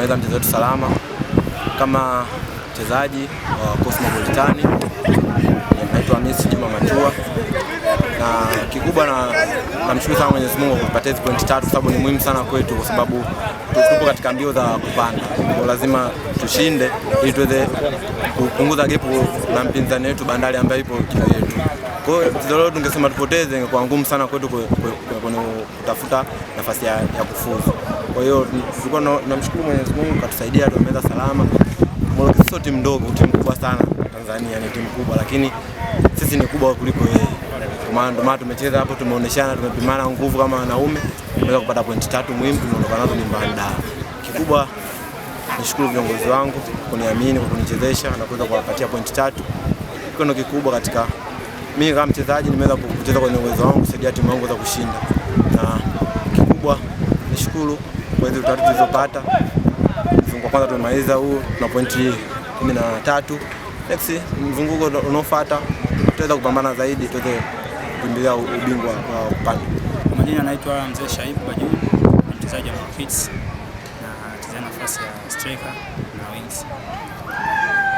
tumemaliza mchezo wetu salama. Kama mchezaji wa Cosmopolitan, naitwa Hamisi Juma Matua, na kikubwa namshukuru sana Mwenyezi Mungu kwa kupatia pointi 3 kwa sababu ni muhimu sana kwetu, kwa sababu tupo katika mbio za kupanda. Kwa lazima tushinde ili tuweze kupunguza gap na mpinzani wetu Bandari ambaye ipo juu yetu. Kwa hiyo mchezo leo tungesema tupoteze, ingekuwa ngumu sana kwetu kutafuta nafasi ya kufuzu. Kwa hiyo tulikuwa tunamshukuru Mwenyezi Mungu katusaidia, tumemaliza salama. Morokids sio timu ndogo, timu kubwa sana. Tanzania ni timu kubwa, lakini sisi ni kubwa kuliko yeye. Ndio maana tumecheza hapo, tumeoneshana, tumepimana nguvu kama wanaume, tumeweza kupata pointi 3 muhimu, tunaondoka nazo nyumbani. Kikubwa nishukuru viongozi wangu kuniamini, kwa kunichezesha na kuweza kuwapatia pointi 3. Hiyo ndio kikubwa katika mimi kama mchezaji, nimeweza kucheza kwenye uwezo wangu kusaidia timu yangu za kushinda. Na kikubwa nishukuru kwa hizo 3 tulizopata. Mfungo kwanza tumemaliza huu, tuna pointi 13. Next mzunguko unaofuata tutaweza kupambana zaidi, tuweze kuendelea ubingwa wa upande. Kwa majina naitwa Mzee Shaibu Bajuni, mchezaji wa Morokids na nacheza nafasi ya striker na wings.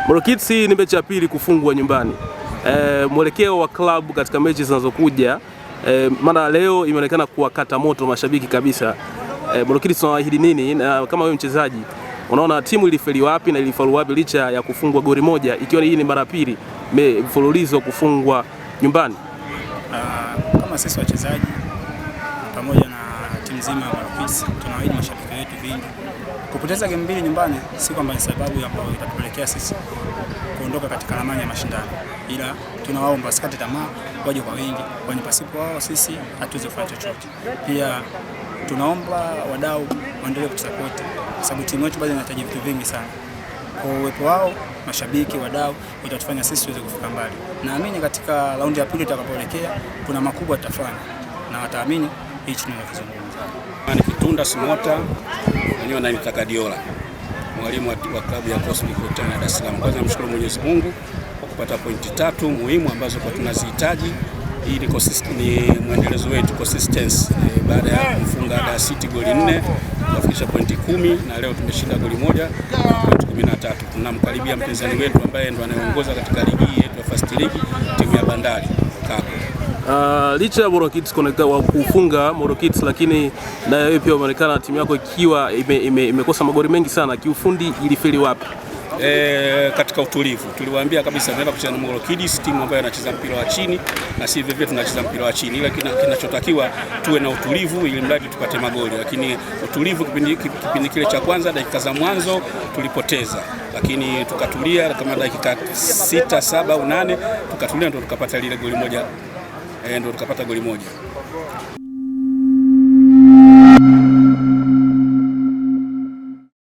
Morokids ni mechi ya pili kufungwa nyumbani. Mwelekeo wa klabu katika mechi zinazokuja, maana leo imeonekana kuwakata moto mashabiki kabisa. Morokids tunawaahidi nini, na kama wewe mchezaji unaona timu ilifeli wapi na ilifaulu wapi licha ya kufungwa goli moja, ikiwa hii ni mara pili mfululizo kufungwa nyumbani? Kama sisi wachezaji pamoja na timu nzima ya Morokids tunawaahidi mashabiki wetu vingi. Kupoteza game mbili nyumbani si kwamba ni sababu ambayo itatupelekea sisi kuondoka katika ramani ya mashindano, ila tunawaomba wasikate tamaa, waje kwa wingi, kwani pasipo wao sisi hatuwezi kufanya chochote. Pia tunaomba wadau waendelee kutusupport, kwa sababu timu yetu bado inahitaji vitu vingi sana. Kwa uwepo wao, mashabiki, wadau, itatufanya sisi tuweze kufika mbali. Naamini katika raundi ya pili tutakapoelekea kuna makubwa tutafanya, na wataamini hichi tunachozungumza. Ni Kitunda Smota, mwenyewe anaitwa Kadiola, mwalimu wa klabu ya Cosmopolitan Dar es Salaam. Kwanza namshukuru Mwenyezi Mungu kwa kupata pointi 3 muhimu ambazo kwa tunazihitaji. Hii ni mwendelezo wetu, consistency. Baada ya kumfunga Dar City goli 4 tukafikisha pointi 10, na leo tumeshinda goli 1 pointi 13. Tunamkaribia mpinzani wetu ambaye ndo anayeongoza katika ligi yetu ya First League, timu ya Bandari Cup. Licha ya Morokids kufunga Morokids, lakini na wewe pia umeonekana timu yako ikiwa imekosa magoli mengi sana. Kiufundi ilifeli wapi? Katika utulivu. Tuliwaambia kabisa tunaenda kucheza na Morokids, timu ambayo inacheza mpira wa chini, na sisi vivyo tunacheza mpira wa chini, ila kinachotakiwa tuwe na utulivu ili mradi tupate magoli. Lakini utulivu kipindi kile cha kwanza, dakika za mwanzo tulipoteza, lakini tukatulia kama dakika 6, 7 au 8 tukatulia, ndio tukapata lile goli moja, ndio tukapata goli moja.